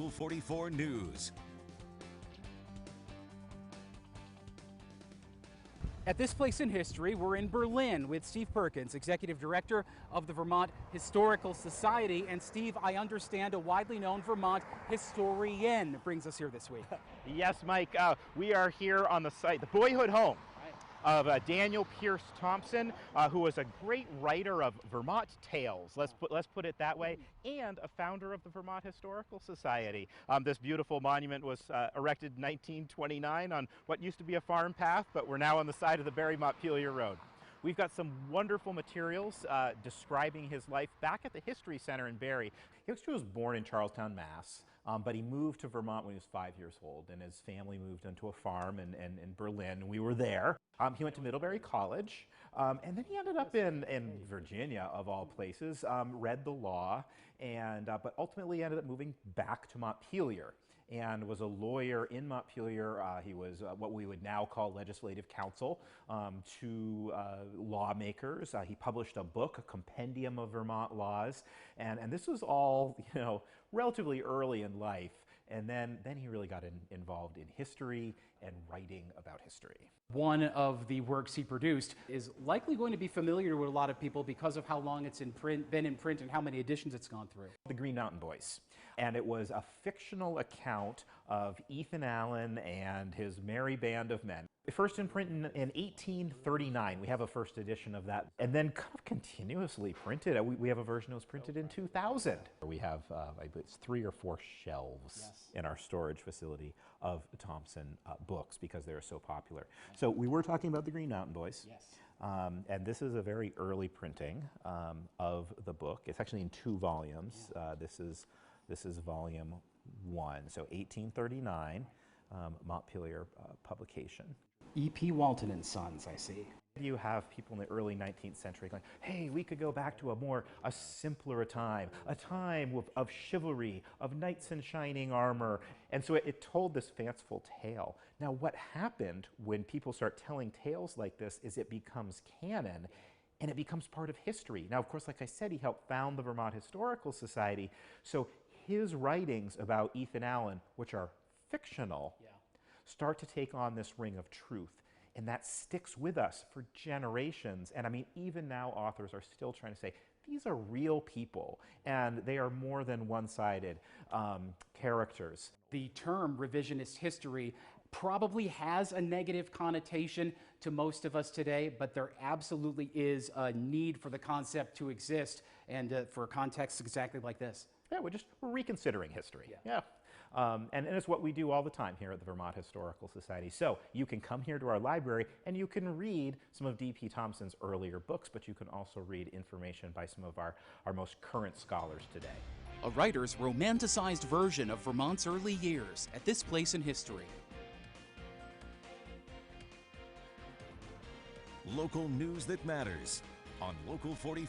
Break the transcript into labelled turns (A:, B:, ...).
A: Local 44 News.
B: At this place in history, we're in Berlin with Steve Perkins, Executive Director of the Vermont Historical Society. And Steve, I understand a widely known Vermont historian brings us here this week.
C: Yes, Mike, we are here on the site, the boyhood home of Daniel Pierce Thompson, who was a great writer of Vermont tales, let's put it that way, and a founder of the Vermont Historical Society. This beautiful monument was erected in 1929 on what used to be a farm path, but we're now on the side of the Barry-Montpelier Road. We've got some wonderful materials describing his life back at the History Center in Barry. He was born in Charlestown, Mass., but he moved to Vermont when he was 5 years old, and his family moved onto a farm in Berlin, and we were there. He went to Middlebury College, and then he ended up in Virginia, of all places, read the law, and but ultimately ended up moving back to Montpelier and was a lawyer in Montpelier. He was what we would now call legislative counsel to lawmakers. He published a book, a compendium of Vermont laws, and this was all, relatively early in life. And then he really got involved in history and writing about history.
B: One of the works he produced is likely going to be familiar to a lot of people because of how long it's been in print and how many editions it's gone through.
C: The Green Mountain Boys. And it was a fictional account of Ethan Allen and his merry band of men. First in print in 1839. We have a first edition of that, and then kind of continuously printed. We have a version that was printed in 2000. We have, I believe it's 3 or 4 shelves in our storage facility of Thompson books because they're so popular. So we were talking about the Green Mountain Boys. And this is a very early printing of the book. It's actually in 2 volumes. This is volume 1, so 1839, Montpelier publication.
B: E.P. Walton and Sons, I see.
C: You have people in the early 19th century going, hey, we could go back to a simpler time of chivalry, of knights in shining armor. And so it told this fanciful tale. Now, what happened when people start telling tales like this is it becomes canon, and it becomes part of history. Now, of course, like I said, he helped found the Vermont Historical Society, so his writings about Ethan Allen, which are fictional, start to take on this ring of truth. And that sticks with us for generations. And I mean, even now authors are still trying to say, these are real people, and they are more than one-sided characters.
B: The term revisionist history probably has a negative connotation to most of us today, but there absolutely is a need for the concept to exist and for a context exactly like this.
C: Yeah, we're reconsidering history. And it's what we do all the time here at the Vermont Historical Society. So you can come here to our library and you can read some of D.P. Thompson's earlier books, but you can also read information by some of our most current scholars today.
B: A writer's romanticized version of Vermont's early years at this place in history.
A: Local news that matters on Local 44.